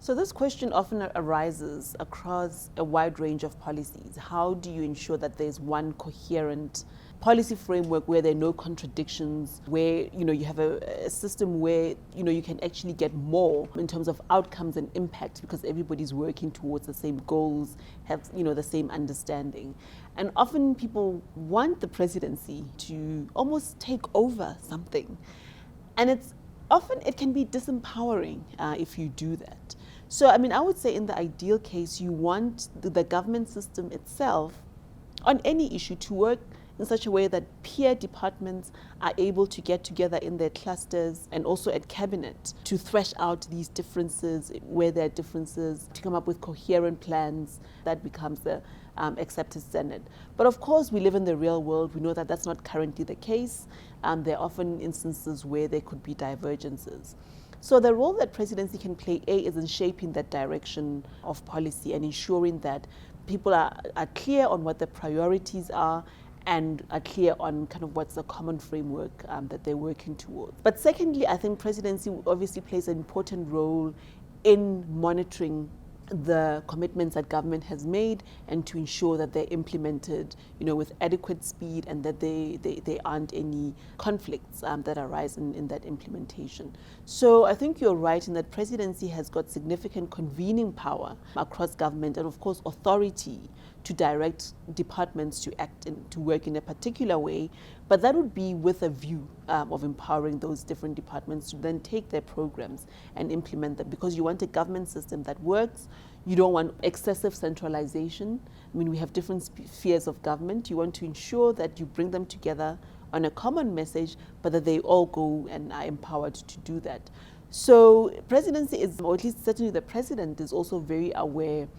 So this question often arises across a wide range of policies. How do you ensure that there's one coherent policy framework where there are no contradictions, where you have a system where you can actually get more in terms of outcomes and impact because everybody's working towards the same goals, have the same understanding. And often people want the presidency to almost take over something, and it can be disempowering if you do that. So I would say in the ideal case, you want the government system itself on any issue to work in such a way that peer departments are able to get together in their clusters and also at cabinet to thresh out these differences, where there are differences, to come up with coherent plans that becomes the accepted standard. But of course, we live in the real world. We know that that's not currently the case. There are often instances where there could be divergences. So the role that presidency can play, is in shaping that direction of policy and ensuring that people are clear on what the priorities are and are clear on kind of what's the common framework that they're working towards. But secondly, I think presidency obviously plays an important role in monitoring the commitments that government has made and to ensure that they're implemented, with adequate speed, and that there aren't any conflicts that arise in that implementation. So I think you're right in that presidency has got significant convening power across government and of course authority to direct departments to act and to work in a particular way, but that would be with a view of empowering those different departments to then take their programs and implement them, because you want a government system that works. You don't want excessive centralization. We have different spheres of government. You want to ensure that you bring them together on a common message, but that they all go and are empowered to do that. So presidency is, or at least certainly the president, is also very aware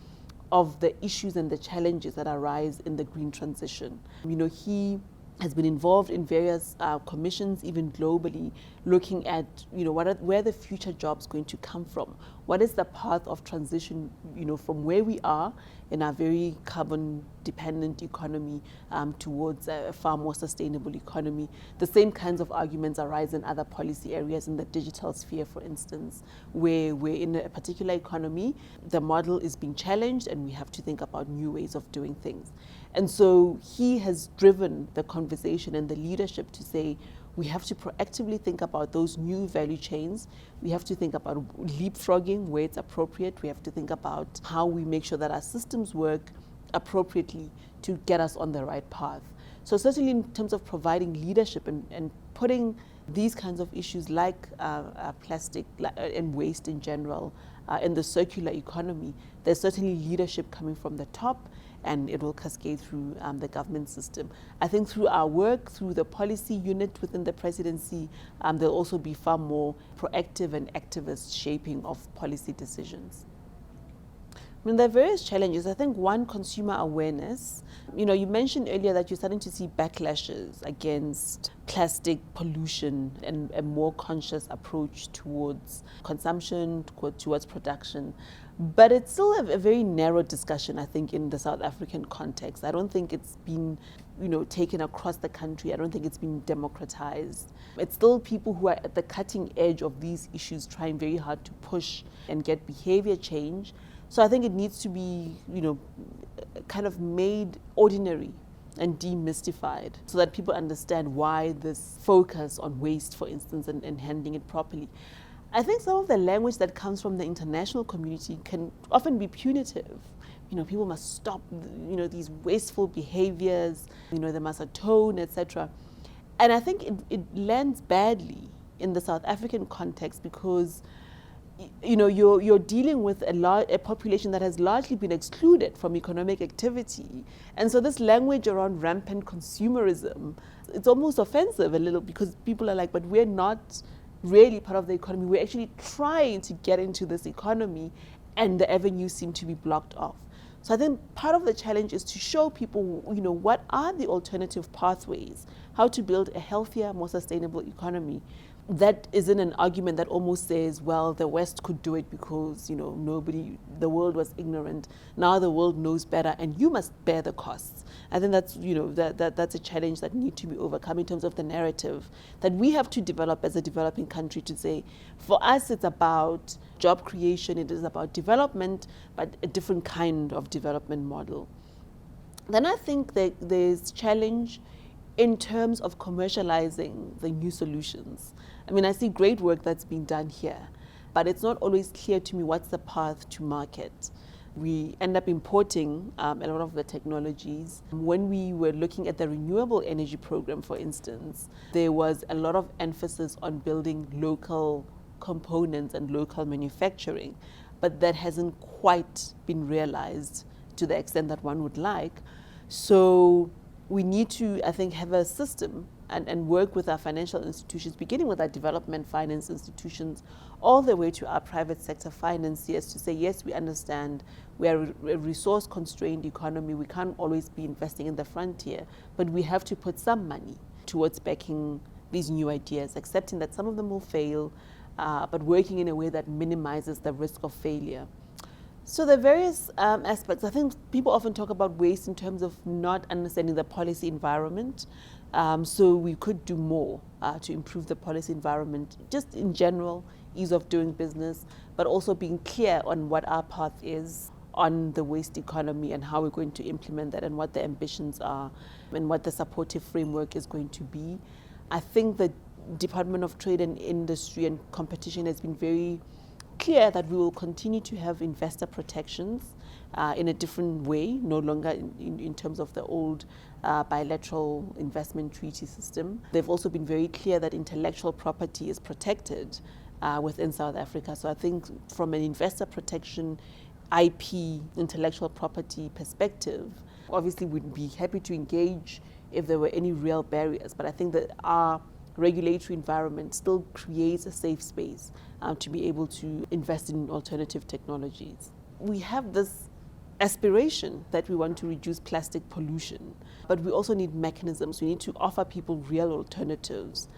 of the issues and the challenges that arise in the green transition. He has been involved in various commissions, even globally, looking at where the future jobs going to come from. What is the path of transition, from where we are in our very carbon-dependent economy towards a far more sustainable economy. The same kinds of arguments arise in other policy areas, in the digital sphere, for instance, where we're in a particular economy, the model is being challenged, and we have to think about new ways of doing things. And so he has driven the conversation and the leadership to say, we have to proactively think about those new value chains. We have to think about leapfrogging where it's appropriate. We have to think about how we make sure that our systems work appropriately to get us on the right path. So certainly in terms of providing leadership and putting these kinds of issues like plastic and waste in general in the circular economy, there's certainly leadership coming from the top, and it will cascade through the government system. I think through our work, through the policy unit within the presidency, there'll also be far more proactive and activist shaping of policy decisions. There are various challenges. I think one, consumer awareness. You mentioned earlier that you're starting to see backlashes against plastic pollution and a more conscious approach towards consumption, towards production. But it's still a very narrow discussion, I think, in the South African context. I don't think it's been, taken across the country. I don't think it's been democratized. It's still people who are at the cutting edge of these issues trying very hard to push and get behavior change. So I think it needs to be, kind of made ordinary and demystified so that people understand why this focus on waste, for instance, and handling it properly. I think some of the language that comes from the international community can often be punitive. People must stop, these wasteful behaviors, they must atone, etc. And I think it lands badly in the South African context because you're dealing with a population that has largely been excluded from economic activity. And so this language around rampant consumerism, it's almost offensive a little, because people are like, but we're not really part of the economy. We're actually trying to get into this economy, and the avenues seem to be blocked off. So I think part of the challenge is to show people, what are the alternative pathways, how to build a healthier, more sustainable economy. That isn't an argument that almost says, well, the West could do it because, the world was ignorant. Now the world knows better, and you must bear the costs. I think that's, that's a challenge that needs to be overcome in terms of the narrative that we have to develop as a developing country, to say, for us, it's about job creation, it is about development, but a different kind of development model. Then I think that there's challenge in terms of commercializing the new solutions. I mean, I see great work that's being done here, but it's not always clear to me what's the path to market. We end up importing a lot of the technologies. When we were looking at the renewable energy program, for instance, there was a lot of emphasis on building local components and local manufacturing, but that hasn't quite been realized to the extent that one would like. So we need to, I think, have a system and work with our financial institutions, beginning with our development finance institutions, all the way to our private sector financiers, to say, yes, we understand we are a resource-constrained economy. We can't always be investing in the frontier, but we have to put some money towards backing these new ideas, accepting that some of them will fail, but working in a way that minimizes the risk of failure. So the various aspects, I think people often talk about waste in terms of not understanding the policy environment. So we could do more to improve the policy environment, just in general, ease of doing business, but also being clear on what our path is on the waste economy and how we're going to implement that and what the ambitions are and what the supportive framework is going to be. I think the Department of Trade and Industry and Competition has been very clear that we will continue to have investor protections in a different way, no longer in terms of the old bilateral investment treaty system. They've also been very clear that intellectual property is protected within South Africa. So I think from an investor protection, IP, intellectual property perspective, obviously we'd be happy to engage if there were any real barriers, but I think that our regulatory environment still creates a safe space to be able to invest in alternative technologies. We have this aspiration that we want to reduce plastic pollution, but we also need mechanisms. We need to offer people real alternatives.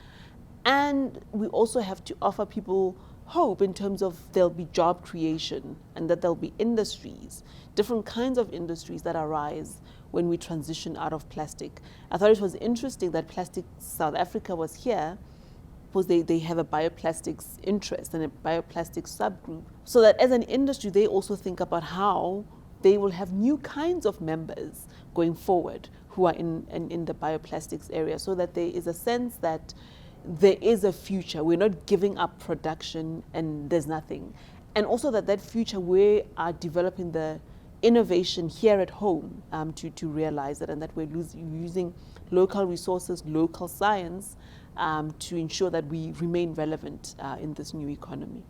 And we also have to offer people hope in terms of there'll be job creation and that there'll be industries, different kinds of industries that arise when we transition out of plastic. I thought it was interesting that Plastic South Africa was here because they have a bioplastics interest and a bioplastics subgroup, so that as an industry, they also think about how they will have new kinds of members going forward who are in the bioplastics area, so that there is a sense that there is a future. We're not giving up production and there's nothing. And also that future, we are developing the innovation here at home to realize it, and that we're using local resources, local science to ensure that we remain relevant in this new economy.